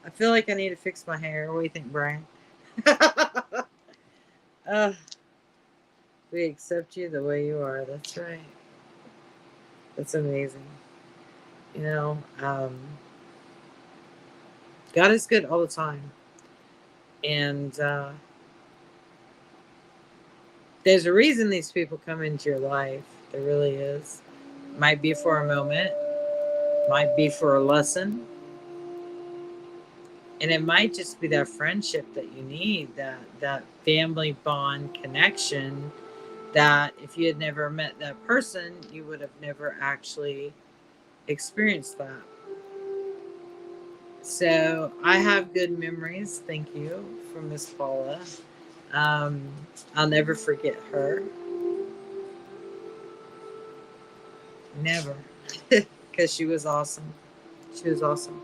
A: I feel like I need to fix my hair. What do you think, Brian? We accept you the way you are. That's right. That's amazing. God is good all the time. And there's a reason these people come into your life. There really is. Might be for a moment. Might be for a lesson. And it might just be that friendship that you need, that family bond connection, that if you had never met that person, you would have never actually experienced that. So I have good memories, thank you, from Miss Paula. I'll never forget her. Never. Because she was awesome. She was awesome.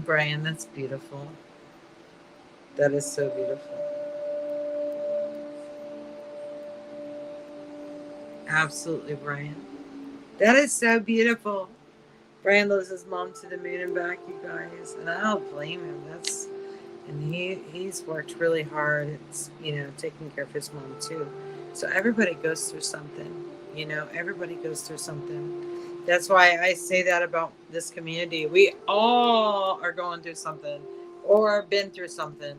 A: Brian, that's beautiful. That is so beautiful. Absolutely, Brian. That is so beautiful. Brian loves his mom to the moon and back, you guys. And I don't blame him. And he's worked really hard at, taking care of his mom too. So everybody goes through something. Everybody goes through something. That's why I say that about this community. We all are going through something or been through something.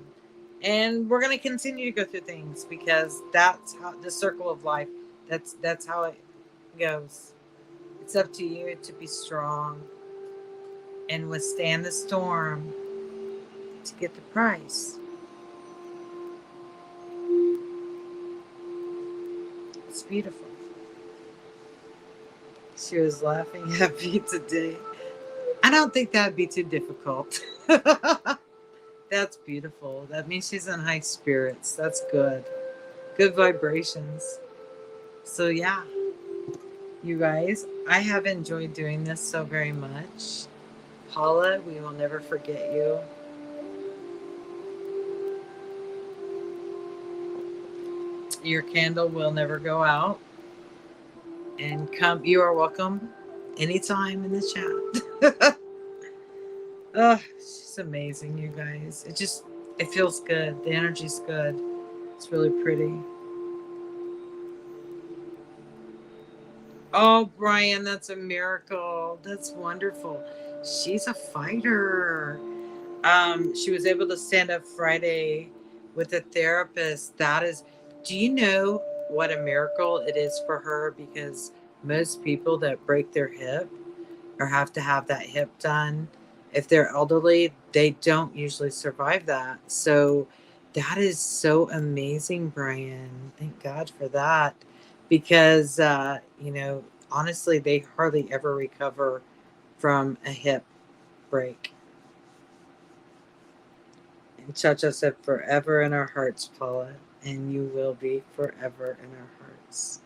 A: And we're going to continue to go through things because that's how the circle of life, that's how it goes. It's up to you to be strong and withstand the storm to get the prize. It's beautiful. She was laughing at me today. I don't think that'd be too difficult. That's beautiful. That means she's in high spirits. That's good. Good vibrations. So yeah, you guys, I have enjoyed doing this so very much. Paula, we will never forget you. Your candle will never go out. And you are welcome anytime in the chat. Oh, she's amazing, you guys. It feels good. The energy's good. It's really pretty. Oh, Brian, that's a miracle. That's wonderful. She's a fighter. She was able to stand up Friday with a therapist. That is, do you know what a miracle it is for her? Because most people that break their hip or have to have that hip done, if they're elderly, they don't usually survive that. So that is so amazing, Brian. Thank God for that. Because, honestly, they hardly ever recover from a hip break. And Chacha said, forever in our hearts, Paula, and you will be forever in our hearts.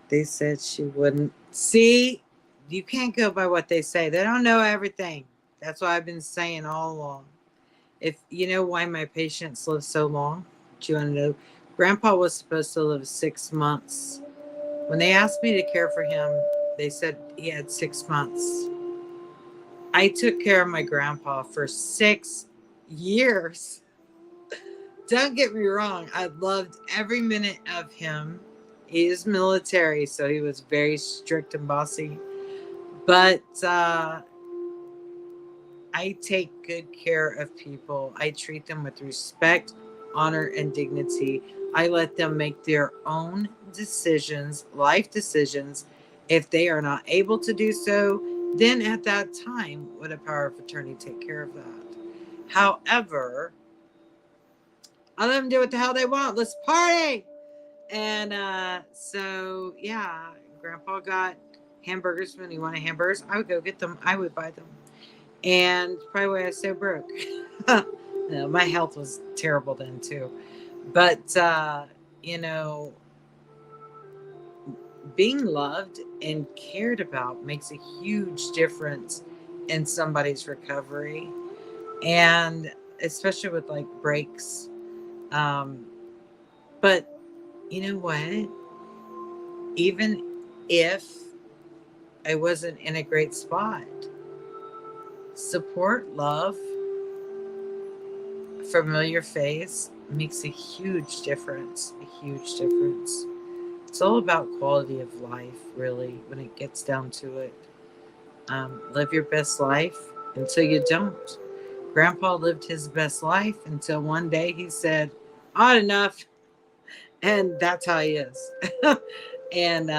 A: They said she wouldn't. See, you can't go by what they say. They don't know everything. That's what I've been saying all along. If you know why my patients live so long, do you want to know? Grandpa was supposed to live 6 months. When they asked me to care for him, they said he had 6 months. I took care of my grandpa for 6 years. Don't get me wrong, I loved every minute of him. He is military, so he was very strict and bossy. But I take good care of people. I treat them with respect, honor, and dignity. I let them make their own decisions, life decisions. If they are not able to do so, then at that time would a power of attorney take care of that. However, I let them do what the hell they want. Let's party. And so, yeah, Grandpa got hamburgers when he wanted hamburgers. I would go get them. I would buy them. And probably why I was so broke. My health was terrible then, too. But, being loved and cared about makes a huge difference in somebody's recovery. And especially with like breaks. But you know what? Even if I wasn't in a great spot, support, love, familiar face makes a huge difference. A huge difference. It's all about quality of life, really, when it gets down to it. Live your best life until you don't. Grandpa lived his best life until one day he said, "Odd enough," and that's how he is. and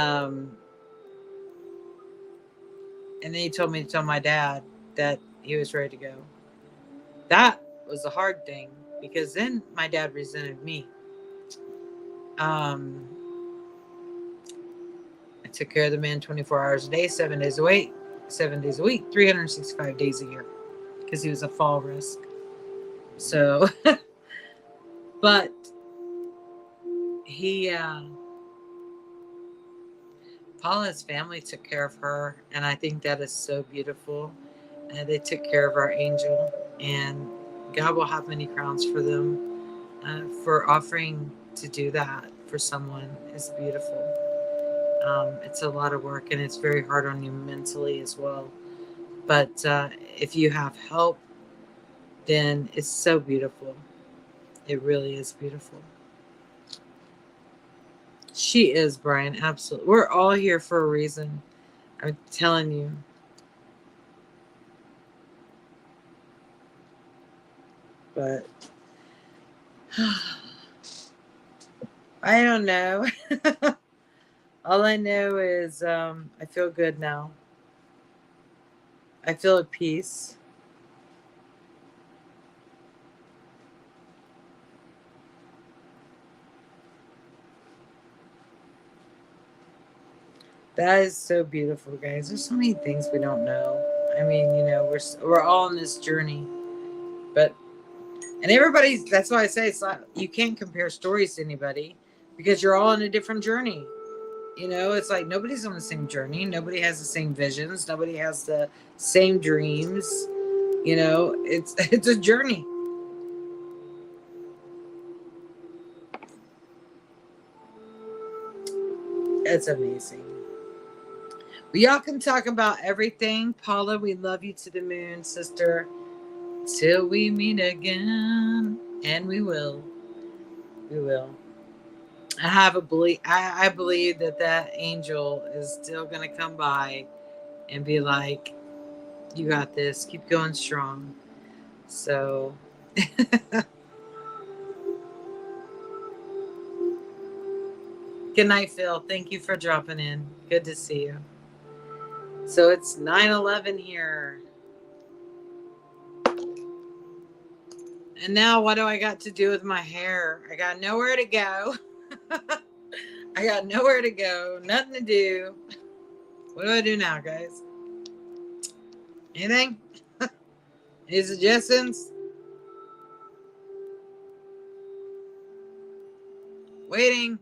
A: And then he told me to tell my dad that he was ready to go. That was a hard thing because then my dad resented me. Um, I took care of the man 24 hours a day, 7 days a week, 365 days a year because he was a fall risk. So, but he, Paula's family took care of her, and I think that is so beautiful. They took care of our angel, and God will have many crowns for them. For offering to do that for someone is beautiful. It's a lot of work, and it's very hard on you mentally as well. But if you have help, then it's so beautiful. It really is beautiful. She is, Brian. Absolutely. We're all here for a reason. I'm telling you. But I don't know. All I know is I feel good now. I feel at peace. That is so beautiful, guys. There's so many things we don't know. I mean, we're all on this journey, but and everybody's. That's why I say it's not. You can't compare stories to anybody because you're all on a different journey. It's like nobody's on the same journey. Nobody has the same visions. Nobody has the same dreams. It's a journey. It's amazing. Well, y'all can talk about everything. Paula, we love you to the moon, sister. Till we meet again. And we will. We will. I believe that angel is still going to come by and be like, You got this. Keep going strong. So, good night, Phil. Thank you for dropping in. Good to see you. So it's 9/11 here. And now what do I got to do with my hair? I got nowhere to go. I got nowhere to go. Nothing to do. What do I do now, guys? Anything? Any suggestions? Waiting.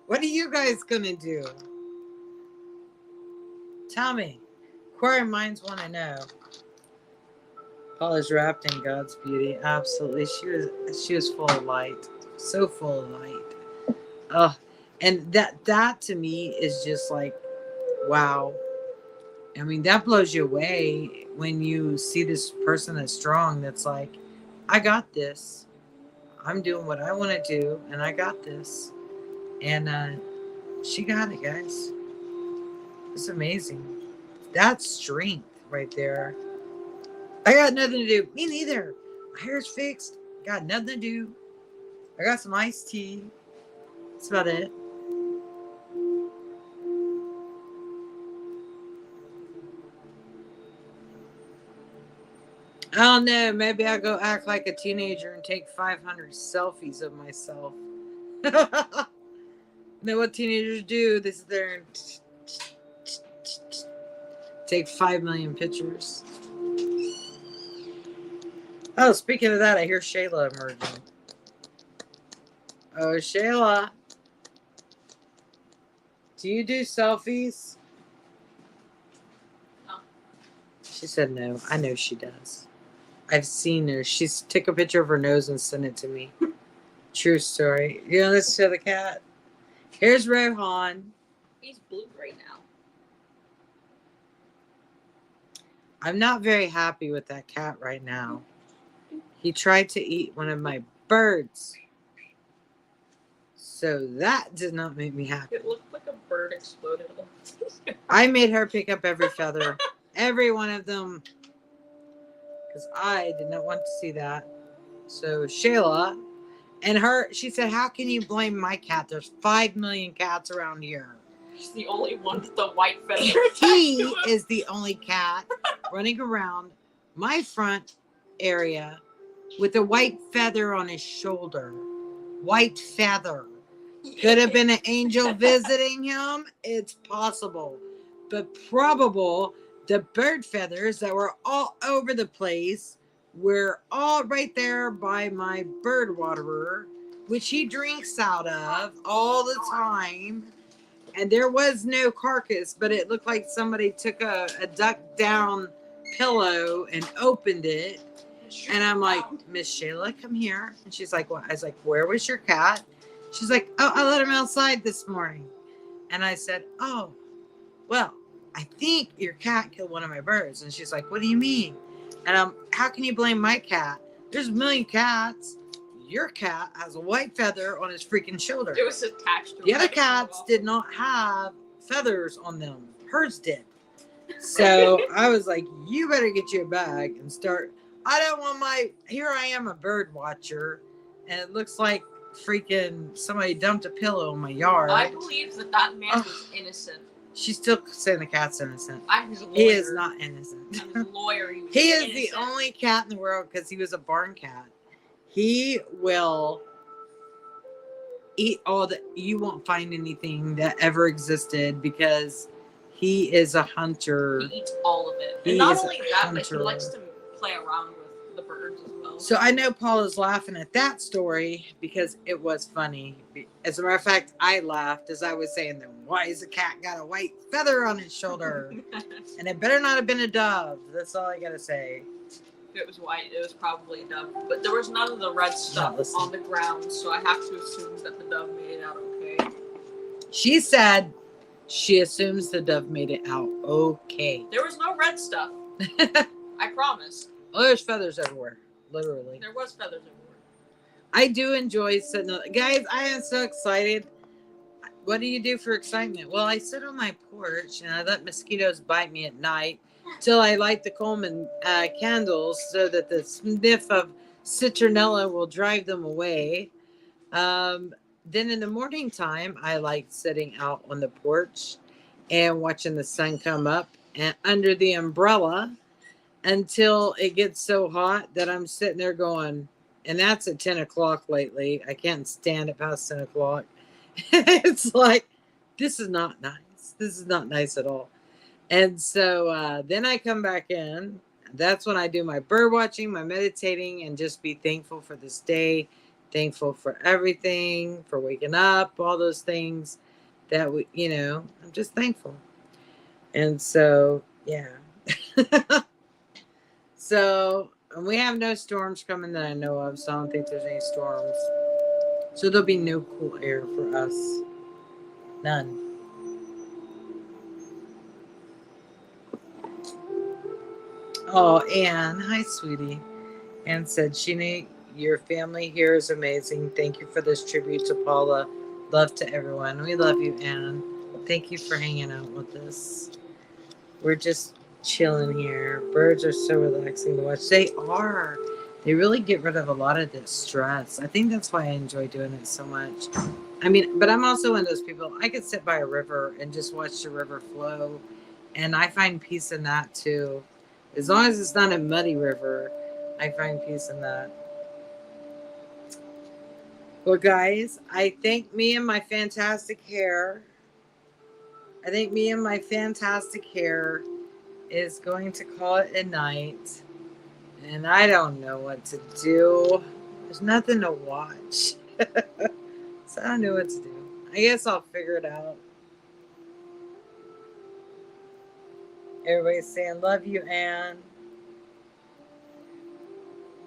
A: What are you guys gonna do? Tell me. Inquiring minds want to know. Paula's wrapped in God's beauty. Absolutely. She was full of light. So full of light. Oh, and that to me is just like, wow. I mean, that blows you away when you see this person that's strong, that's like, I got this. I'm doing what I want to do, and I got this. And she got it, guys. It's amazing. That's strength right there. I got nothing to do. Me neither. My hair's fixed. Got nothing to do. I got some iced tea. That's about it. I don't know. Maybe I'll go act like a teenager and take 500 selfies of myself. Know what teenagers do? They sit there and take 5 million pictures. Oh, speaking of that, I hear Shayla emerging. Oh, Shayla. Do you do selfies?
B: No.
A: She said no. I know she does. I've seen her. She's took a picture of her nose and sent it to me. True story. You know, let's show the cat. Here's Rohan.
B: He's blue right now.
A: I'm not very happy with that cat right now. He tried to eat one of my birds. So that did not make me happy.
B: It looked like a bird exploded.
A: I made her pick up every feather. Every one of them. Because I did not want to see that. So Shayla and her, she said, how can you blame my cat? There's 5 million cats around here.
B: She's the only one with the white feather.
A: He is the only cat running around my front area with a white feather on his shoulder. White feather. Could have been an angel visiting him. It's possible. But probable the bird feathers that were all over the place were all right there by my bird waterer, which he drinks out of all the time. And there was no carcass, but it looked like somebody took a duck down pillow and opened it. And I'm like, Miss Shayla, come here. And she's like, what? I was like, where was your cat? She's like, oh, I let him outside this morning. And I said, oh, well, I think your cat killed one of my birds. And she's like, what do you mean? And how can you blame my cat? There's a million cats. Your cat has a white feather on his freaking shoulder.
B: It was attached to
A: the other cats did not have feathers on them. Hers did. So I was like, you better get you a bag and start. I don't want here I am, a bird watcher, and it looks like freaking somebody dumped a pillow in my yard.
B: I believe that man was innocent.
A: She's still saying the cat's innocent.
B: I'm his lawyer.
A: He is not innocent.
B: I'm his lawyer.
A: He is the only cat in the world because he was a barn cat. He will eat all the. You won't find anything that ever existed because he is a hunter.
B: He eats all of it. And not only that, but he likes to play around with the birds as well.
A: So I know Paula's laughing at that story because it was funny. As a matter of fact, I laughed as I was saying, then why is the cat got a white feather on his shoulder? And it better not have been a dove. That's all I gotta say.
B: If it was white, it was probably a dove. But there was none of the red stuff on the ground, so I have to assume that the dove made it out okay.
A: She said she assumes the dove made it out okay.
B: There was no red stuff. I promise.
A: Oh, there's feathers everywhere. Literally.
B: There was feathers everywhere.
A: I do enjoy sitting on... Guys, I am so excited. What do you do for excitement? Well, I sit on my porch and I let mosquitoes bite me at night till I light the Coleman candles so that the sniff of citronella will drive them away. Then in the morning time, I like sitting out on the porch and watching the sun come up and under the umbrella until it gets so hot that I'm sitting there going, and that's at 10 o'clock lately. I can't stand it past 10 o'clock. It's like, this is not nice. This is not nice at all. And so then I come back in. That's when I do my bird watching, my meditating, and just be thankful for this day, thankful for everything, for waking up, all those things that I'm just thankful. And so, yeah. So we have no storms coming that I know of, so I don't think there's any storms. So there'll be no cool air for us. None. Oh, Anne. Hi, sweetie. Anne said, Sheena, your family here is amazing. Thank you for this tribute to Paula. Love to everyone. We love you, Anne. Thank you for hanging out with us. We're just chilling here. Birds are so relaxing to watch. They are. They really get rid of a lot of this stress. I think that's why I enjoy doing it so much. I mean, but I'm also one of those people, I could sit by a river and just watch the river flow. And I find peace in that too. As long as it's not a muddy river, I find peace in that. Well, guys, I think me and my fantastic hair is going to call it a night. And I don't know what to do. There's nothing to watch. So I don't know what to do. I guess I'll figure it out. Everybody's saying, love you, Anne.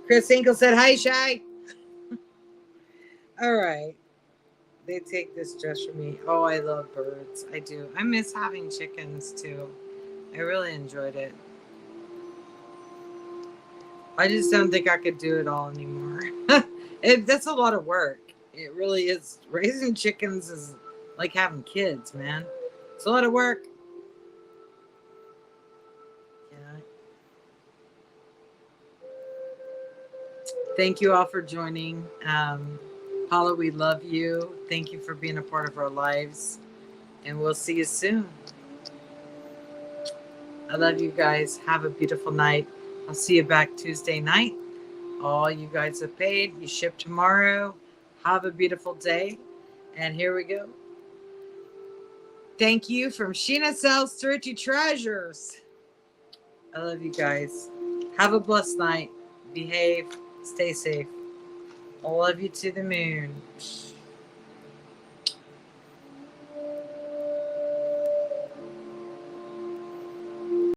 A: Chris Hinkle said, hi, Shy. All right. They take this dress from me. Oh, I love birds. I do. I miss having chickens, too. I really enjoyed it. I just don't think I could do it all anymore. That's a lot of work. It really is. Raising chickens is like having kids, man. It's a lot of work. Yeah. Thank you all for joining. Paula, we love you. Thank you for being a part of our lives. And we'll see you soon. I love you guys. Have a beautiful night. I'll see you back Tuesday night. All you guys have paid. You ship tomorrow. Have a beautiful day. And here we go. Thank you from Sheena Sells 30 Treasures. I love you guys. Have a blessed night. Behave. Stay safe. I love you to the moon.